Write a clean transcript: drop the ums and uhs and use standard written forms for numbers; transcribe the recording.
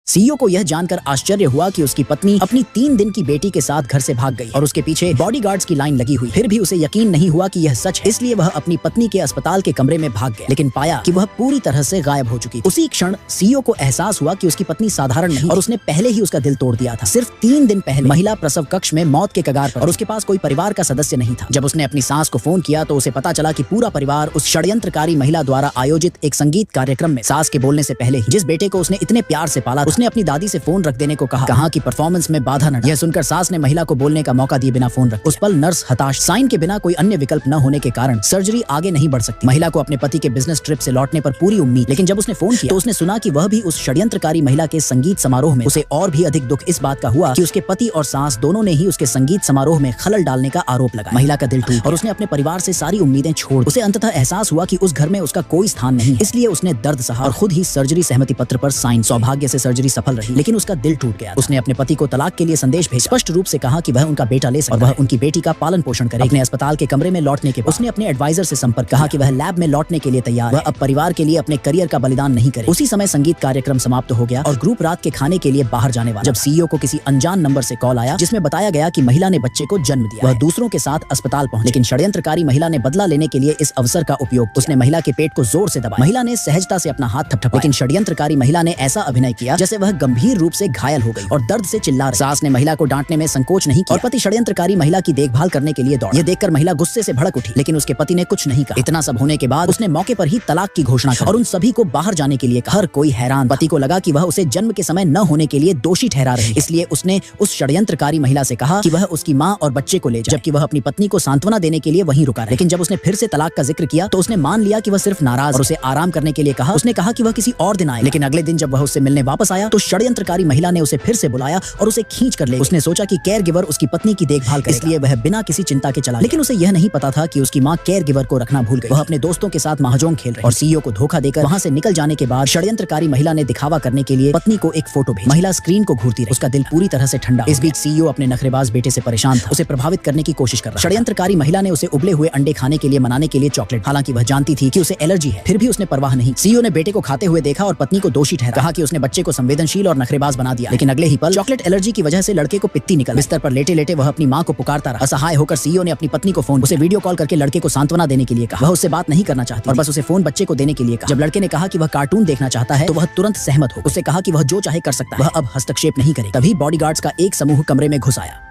CEO को यह जानकर आश्चर्य हुआ कि उसकी पत्नी अपनी 3 दिन की बेटी के साथ घर से भाग गई और उसके पीछे बॉडीगार्ड्स की लाइन लगी हुई। फिर भी उसे यकीन नहीं हुआ कि यह सच है, इसलिए वह अपनी पत्नी के अस्पताल के कमरे में भाग गया, लेकिन पाया कि वह पूरी तरह से गायब हो चुकी थी। उसी क्षण सीईओ को एहसास हुआ कि उसकी पत्नी साधारण नहीं और उसने पहले ही उसका दिल तोड़ दिया था। सिर्फ 3 दिन पहले महिला प्रसव कक्ष में मौत के कगार पर और उसके पास कोई परिवार का सदस्य नहीं था। जब उसने अपनी सास को फोन किया तो उसे पता चला कि पूरा परिवार उस षड्यंत्रकारी महिला द्वारा आयोजित एक संगीत कार्यक्रम में सास के बोलने से पहले ही जिस बेटे को उसने इतने प्यार से पाला, उसने अपनी दादी से फोन रख देने को कहा कि परफॉर्मेंस में बाधा न। यह सुनकर सास ने महिला को बोलने का मौका दिए बिना फोन रख। उस पल नर्स हताश, साइन के बिना कोई अन्य विकल्प न होने के कारण सर्जरी आगे नहीं बढ़ सकती। महिला को अपने पति के बिजनेस ट्रिप से लौटने पर पूरी उम्मीद, लेकिन जब उसने फोन किया तो उसने सुना कि वह भी उस षड्यंत्रकारी महिला के संगीत समारोह में। उसे और भी अधिक दुख इस बात का हुआ कि उसके पति और सास दोनों ने ही उसके संगीत समारोह में खलल डालने का आरोप लगाया। महिला का दिल टूटा और उसने अपने परिवार से सारी उम्मीदें छोड़। उसे अंततः एहसास हुआ कि उस घर में उसका कोई स्थान नहीं, इसलिए उसने दर्द सहा और खुद ही सर्जरी सहमति पत्र पर साइन। सौभाग्य से सर्जरी सफल रही, लेकिन उसका दिल टूट गया। उसने अपने पति को तलाक के लिए संदेश भेजा, स्पष्ट रूप से कहा कि वह उनका बेटा ले सकता है और वह उनकी बेटी का पालन पोषण करे। अपने अस्पताल के कमरे में लौटने के बाद उसने अपने एडवाइजर से संपर्क, कहा कि वह लैब में लौटने के लिए तैयार है। वह अब परिवार के लिए अपने करियर का बलिदान नहीं करे। उसी समय संगीत कार्यक्रम समाप्त हो गया और ग्रुप रात के खाने के लिए बाहर जाने वाला। जब सीईओ को किसी अनजान नंबर से कॉल आया जिसमें बताया गया कि महिला ने बच्चे को जन्म दिया, वह दूसरों के साथ अस्पताल पहुंची, लेकिन षड्यंत्रकारी महिला ने बदला लेने के लिए इस अवसर का उपयोग। उसने महिला के पेट को जोर से दबाया। महिला ने सहजता से अपना हाथ थपथपाया, लेकिन षड्यंत्रकारी महिला ने ऐसा अभिनय किया जैसे वह गंभीर रूप से घायल हो गई और दर्द से चिल्ला रही। सास ने महिला को डांटने में संकोच नहीं किया और पति षड्यंत्रकारी महिला की देखभाल करने के लिए दौड़ा। यह देखकर महिला गुस्से से भड़क उठी, लेकिन उसके पति ने कुछ नहीं कहा। इतना सब होने के बाद उसने मौके पर ही तलाक की घोषणा की और उन सभी को बाहर जाने के लिए कहा। हर कोई हैरान। पति को लगा कि वह उसे जन्म के समय न होने के लिए दोषी ठहरा रही, इसलिए उसने उस षड्यंत्रकारी महिला से कहा कि वह उसकी मां और बच्चे को ले जाए, जबकि वह अपनी पत्नी को सांत्वना देने के लिए वहीं रुका रहा। लेकिन जब उसने फिर से तलाक का जिक्र किया तो उसने मान लिया कि वह सिर्फ नाराज और उसे आराम करने के लिए कहा। उसने कहा कि वह किसी और दिन आए, लेकिन अगले दिन जब वह उससे मिलने वापस आया तो षड्यंत्रकारी महिला ने उसे फिर से बुलाया और उसे खींच कर ले। उसने सोचा कि केयर गिवर उसकी पत्नी की देखभाल करेगा, इसलिए वह बिना किसी चिंता के चला, लेकिन उसे यह नहीं पता था कि उसकी मां केयर गिवर को रखना भूल गई। वह अपने दोस्तों के साथ महाजोंग खेल रही और सीईओ को धोखा देकर वहां से निकल जाने के बाद षड्यंत्रकारी महिला ने दिखावा करने के लिए पत्नी को एक फोटो भेजी। महिला स्क्रीन को घूरती रही, उसका दिल पूरी तरह से ठंडा। इस बीच सीईओ अपने नखरेबाज बेटे से परेशान था, उसे प्रभावित करने की कोशिश कर रहा। षड्यंत्रकारी महिला ने उसे उबले हुए अंडे खाने के लिए मनाने के लिए चॉकलेट, हालांकि वह जानती थी कि उसे एलर्जी है, फिर भी उसने परवाह नहीं। सीईओ ने बेटे को खाते हुए देखा और पत्नी को दोषी ठहराया, कहा कि उसने बच्चे को संवेदनशील और नखरेबाज बना दिया, लेकिन अगले ही पल चॉकलेट एलर्जी की वजह से लड़के को पित्ती निकल। बिस्तर पर लेटे लेटे वह अपनी मां को पुकारता रहा। असहाय होकर सीईओ ने अपनी पत्नी को फोन, उसे वीडियो कॉल करके लड़के को सांत्वना देने के लिए कहा। वह उससे बात नहीं करना चाहती और बस उसे फोन बच्चे को देने के लिए कहा। जब लड़के ने कहा कि वह कार्टून देखना चाहता है तो वह तुरंत सहमत हो। उससे कहा कि वह जो चाहे कर सकता है, वह अब हस्तक्षेप नहीं करेगा। तभी बॉडीगार्ड्स का एक समूह कमरे में घुस आया।